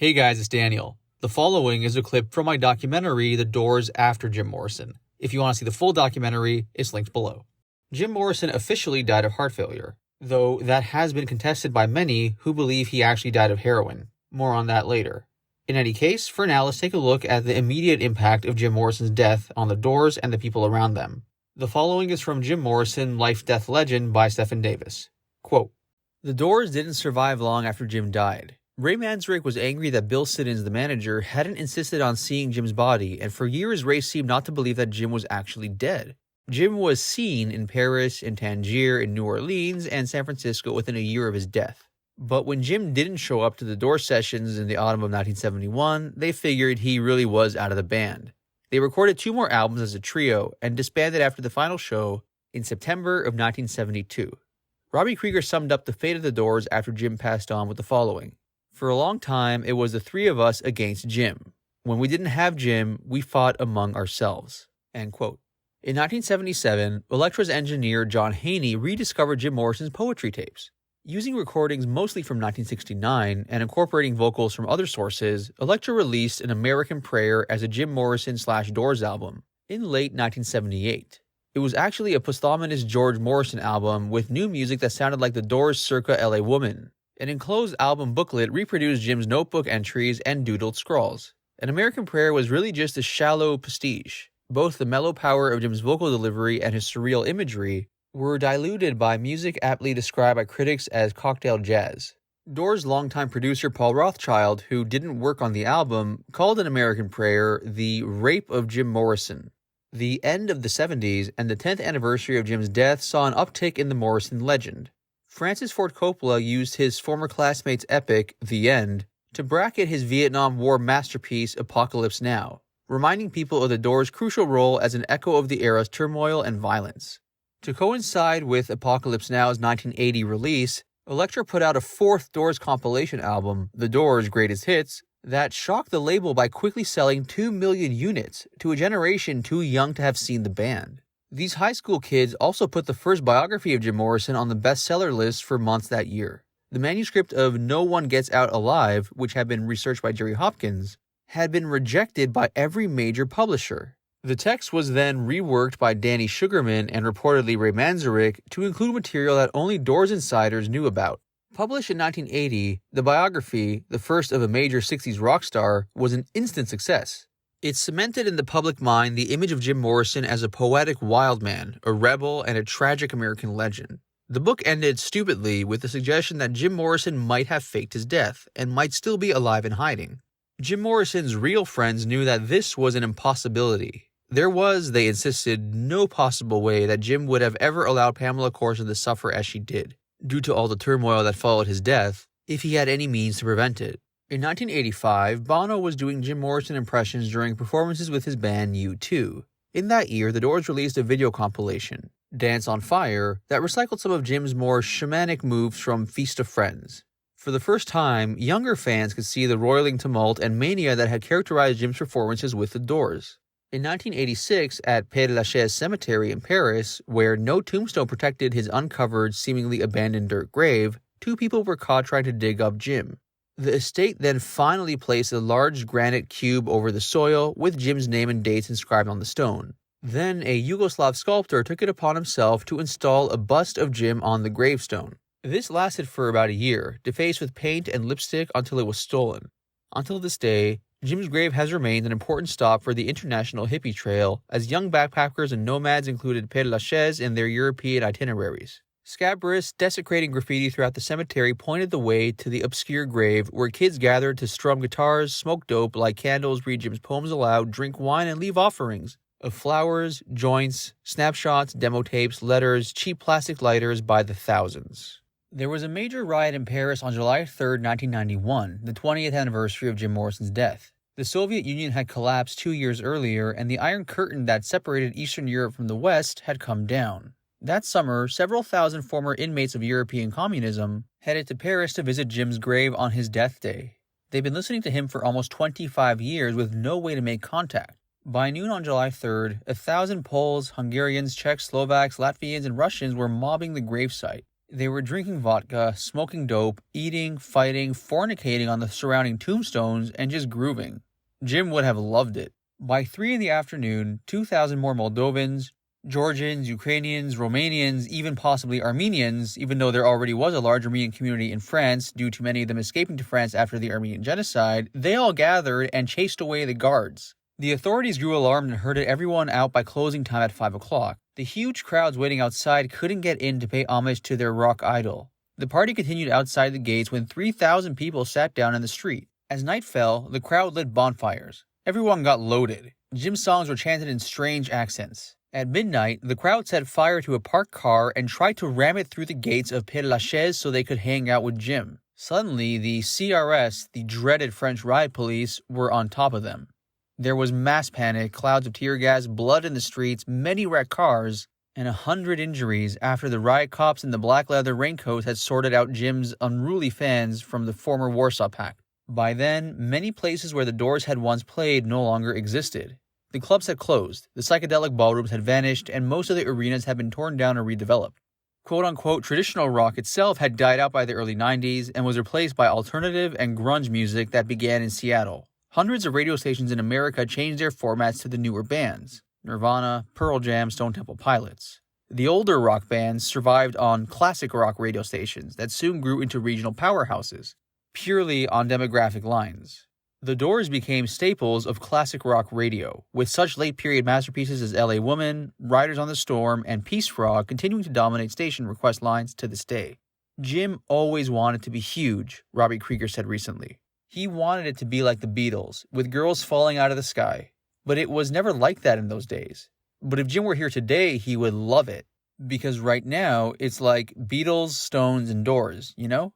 Hey guys, it's Daniel. The following is a clip from my documentary, The Doors After Jim Morrison. If you want to see the full documentary, it's linked below. Jim Morrison officially died of heart failure, though that has been contested by many who believe he actually died of heroin. More on that later. In any case, for now, let's take a look at the immediate impact of Jim Morrison's death on the Doors and the people around them. The following is from Jim Morrison, Life-Death Legend by Stephen Davis. Quote, "The Doors didn't survive long after Jim died. Ray Manzarek was angry that Bill Siddons, the manager, hadn't insisted on seeing Jim's body, and for years Ray seemed not to believe that Jim was actually dead. Jim was seen in Paris, in Tangier, in New Orleans, and San Francisco within a year of his death. But when Jim didn't show up to the Doors sessions in the autumn of 1971, they figured he really was out of the band. They recorded 2 more albums as a trio, and disbanded after the final show in September of 1972. Robby Krieger summed up the fate of the Doors after Jim passed on with the following. For a long time, it was the 3 of us against Jim. When we didn't have Jim, we fought among ourselves." End quote. In 1977, Elektra's engineer John Haney rediscovered Jim Morrison's poetry tapes. Using recordings mostly from 1969 and incorporating vocals from other sources, Elektra released An American Prayer as a Jim Morrison/Doors album in late 1978. It was actually a posthumous George Morrison album with new music that sounded like the Doors' circa LA Woman. An enclosed album booklet reproduced Jim's notebook entries and doodled scrawls. An American Prayer was really just a shallow pastiche. Both the mellow power of Jim's vocal delivery and his surreal imagery were diluted by music aptly described by critics as cocktail jazz. Doors' longtime producer Paul Rothchild, who didn't work on the album, called An American Prayer the rape of Jim Morrison. The end of the 70s and the 10th anniversary of Jim's death saw an uptick in the Morrison legend. Francis Ford Coppola used his former classmate's epic, The End, to bracket his Vietnam War masterpiece, Apocalypse Now, reminding people of the Doors' crucial role as an echo of the era's turmoil and violence. To coincide with Apocalypse Now's 1980 release, Elektra put out a 4th Doors compilation album, The Doors' Greatest Hits, that shocked the label by quickly selling 2 million units to a generation too young to have seen the band. These high school kids also put the first biography of Jim Morrison on the bestseller list for months that year. The manuscript of No One Gets Out Alive, which had been researched by Jerry Hopkins, had been rejected by every major publisher. The text was then reworked by Danny Sugarman and reportedly Ray Manzarek to include material that only Doors insiders knew about. Published in 1980, the biography, the first of a major 60s rock star, was an instant success. It cemented in the public mind the image of Jim Morrison as a poetic wild man, a rebel, and a tragic American legend. The book ended stupidly with the suggestion that Jim Morrison might have faked his death and might still be alive and hiding. Jim Morrison's real friends knew that this was an impossibility. There was, they insisted, no possible way that Jim would have ever allowed Pamela Corson to suffer as she did, due to all the turmoil that followed his death, if he had any means to prevent it. In 1985, Bono was doing Jim Morrison impressions during performances with his band U2. In that year, the Doors released a video compilation, Dance on Fire, that recycled some of Jim's more shamanic moves from Feast of Friends. For the first time, younger fans could see the roiling tumult and mania that had characterized Jim's performances with the Doors. In 1986, at Père-Lachaise Cemetery in Paris, where no tombstone protected his uncovered, seemingly abandoned dirt grave, 2 people were caught trying to dig up Jim. The estate then finally placed a large granite cube over the soil with Jim's name and dates inscribed on the stone. Then a Yugoslav sculptor took it upon himself to install a bust of Jim on the gravestone. This lasted for about a year, defaced with paint and lipstick until it was stolen. Until this day, Jim's grave has remained an important stop for the International Hippie Trail, as young backpackers and nomads included Père-Lachaise in their European itineraries. Scabrous, desecrating graffiti throughout the cemetery pointed the way to the obscure grave where kids gathered to strum guitars, smoke dope, light candles, read Jim's poems aloud, drink wine, and leave offerings of flowers, joints, snapshots, demo tapes, letters, cheap plastic lighters by the thousands. There was a major riot in Paris on July 3, 1991, the 20th anniversary of Jim Morrison's death. The Soviet Union had collapsed 2 years earlier, and the Iron Curtain that separated Eastern Europe from the West had come down. That summer, several thousand former inmates of European communism headed to Paris to visit Jim's grave on his death day. They'd been listening to him for almost 25 years with no way to make contact. By noon on July 3rd, 1,000 Poles, Hungarians, Czechs, Slovaks, Latvians, and Russians were mobbing the gravesite. They were drinking vodka, smoking dope, eating, fighting, fornicating on the surrounding tombstones, and just grooving. Jim would have loved it. By 3 in the afternoon, 2,000 more Moldovans, Georgians, Ukrainians, Romanians, even possibly Armenians, even though there already was a large Armenian community in France due to many of them escaping to France after the Armenian genocide, they all gathered and chased away the guards. The authorities grew alarmed and herded everyone out by closing time at 5 o'clock. The huge crowds waiting outside couldn't get in to pay homage to their rock idol. The party continued outside the gates when 3,000 people sat down in the street. As night fell, the crowd lit bonfires. Everyone got loaded. Jim's songs were chanted in strange accents. At midnight, the crowd set fire to a parked car and tried to ram it through the gates of Père Lachaise so they could hang out with Jim. Suddenly, the CRS, the dreaded French riot police, were on top of them. There was mass panic, clouds of tear gas, blood in the streets, many wrecked cars, and 100 injuries after the riot cops in the black leather raincoats had sorted out Jim's unruly fans from the former Warsaw Pact. By then, many places where the Doors had once played no longer existed. The clubs had closed, the psychedelic ballrooms had vanished, and most of the arenas had been torn down or redeveloped. Quote-unquote traditional rock itself had died out by the early 90s and was replaced by alternative and grunge music that began in Seattle. Hundreds of radio stations in America changed their formats to the newer bands: Nirvana, Pearl Jam, Stone Temple Pilots. The older rock bands survived on classic rock radio stations that soon grew into regional powerhouses, purely on demographic lines. The Doors became staples of classic rock radio, with such late-period masterpieces as L.A. Woman, Riders on the Storm, and Peace Frog continuing to dominate station request lines to this day. Jim always wanted to be huge, Robby Krieger said recently. He wanted it to be like the Beatles, with girls falling out of the sky. But it was never like that in those days. But if Jim were here today, he would love it. Because right now, it's like Beatles, Stones, and Doors, you know?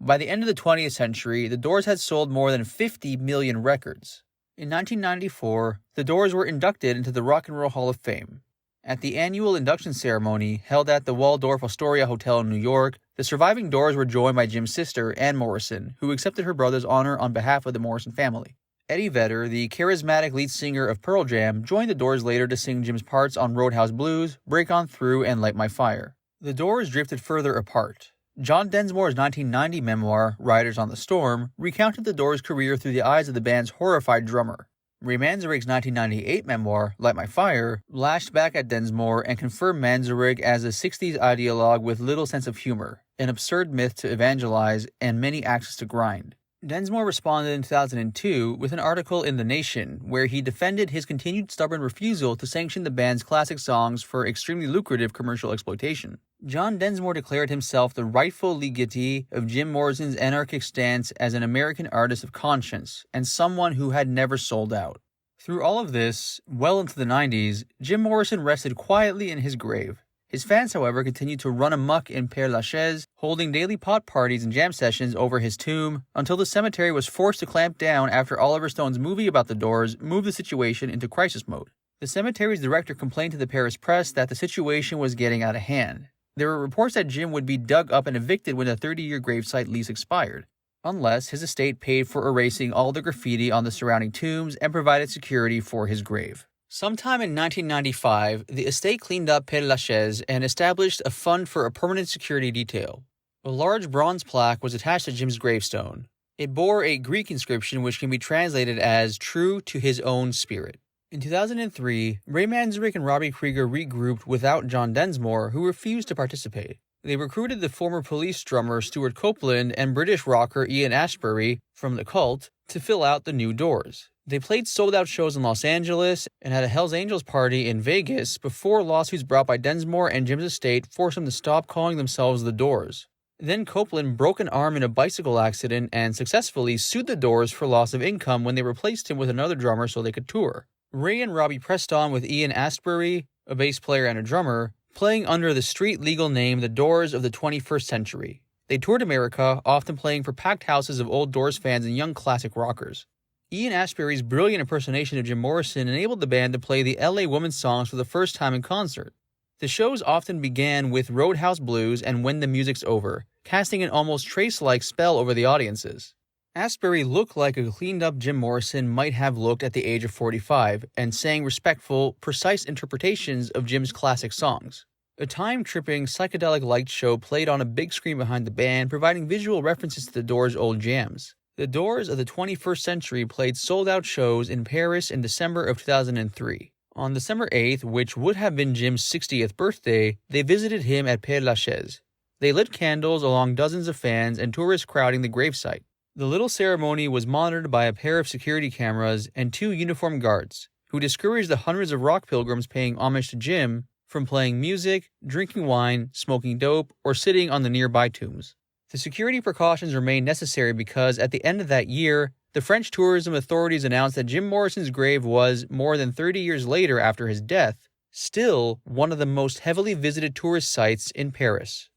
By the end of the 20th century, the Doors had sold more than 50 million records. In 1994, the Doors were inducted into the Rock and Roll Hall of Fame. At the annual induction ceremony held at the Waldorf Astoria Hotel in New York, the surviving Doors were joined by Jim's sister, Ann Morrison, who accepted her brother's honor on behalf of the Morrison family. Eddie Vedder, the charismatic lead singer of Pearl Jam, joined the Doors later to sing Jim's parts on Roadhouse Blues, Break On Through, and Light My Fire. The Doors drifted further apart. John Densmore's 1990 memoir, Riders on the Storm, recounted the Doors' career through the eyes of the band's horrified drummer. Ray Manzarek's 1998 memoir, Light My Fire, lashed back at Densmore and confirmed Manzarek as a 60s ideologue with little sense of humor, an absurd myth to evangelize, and many axes to grind. Densmore responded in 2002 with an article in The Nation where he defended his continued stubborn refusal to sanction the band's classic songs for extremely lucrative commercial exploitation. John Densmore declared himself the rightful legatee of Jim Morrison's anarchic stance as an American artist of conscience and someone who had never sold out. Through all of this, well into the 90s, Jim Morrison rested quietly in his grave. His fans, however, continued to run amok in Père Lachaise, holding daily pot parties and jam sessions over his tomb, until the cemetery was forced to clamp down after Oliver Stone's movie about the Doors moved the situation into crisis mode. The cemetery's director complained to the Paris press that the situation was getting out of hand. There were reports that Jim would be dug up and evicted when the 30-year gravesite lease expired, unless his estate paid for erasing all the graffiti on the surrounding tombs and provided security for his grave. Sometime in 1995, the estate cleaned up Père Lachaise and established a fund for a permanent security detail. A large bronze plaque was attached to Jim's gravestone. It bore a Greek inscription which can be translated as "true to his own spirit." In 2003, Ray Manzarek and Robby Krieger regrouped without John Densmore, who refused to participate. They recruited the former Police drummer Stuart Copeland and British rocker Ian Astbury from The Cult to fill out the new Doors. They played sold-out shows in Los Angeles and had a Hells Angels party in Vegas before lawsuits brought by Densmore and Jim's estate forced them to stop calling themselves The Doors. Then Copeland broke an arm in a bicycle accident and successfully sued The Doors for loss of income when they replaced him with another drummer so they could tour. Ray and Robby pressed on with Ian Astbury, a bass player and a drummer, playing under the street-legal name The Doors of the 21st Century. They toured America, often playing for packed houses of old Doors fans and young classic rockers. Ian Astbury's brilliant impersonation of Jim Morrison enabled the band to play the L.A. Woman songs for the first time in concert. The shows often began with Roadhouse Blues and When the Music's Over, casting an almost Trace-like spell over the audiences. Astbury looked like a cleaned-up Jim Morrison might have looked at the age of 45 and sang respectful, precise interpretations of Jim's classic songs. A time-tripping, psychedelic light show played on a big screen behind the band, providing visual references to the Doors' old jams. The Doors of the 21st century played sold-out shows in Paris in December of 2003. On December 8th, which would have been Jim's 60th birthday, they visited him at Père Lachaise. They lit candles along dozens of fans and tourists crowding the gravesite. The little ceremony was monitored by a pair of security cameras and 2 uniformed guards, who discouraged the hundreds of rock pilgrims paying homage to Jim from playing music, drinking wine, smoking dope, or sitting on the nearby tombs. The security precautions remained necessary because at the end of that year, the French tourism authorities announced that Jim Morrison's grave was, more than 30 years later after his death, still one of the most heavily visited tourist sites in Paris.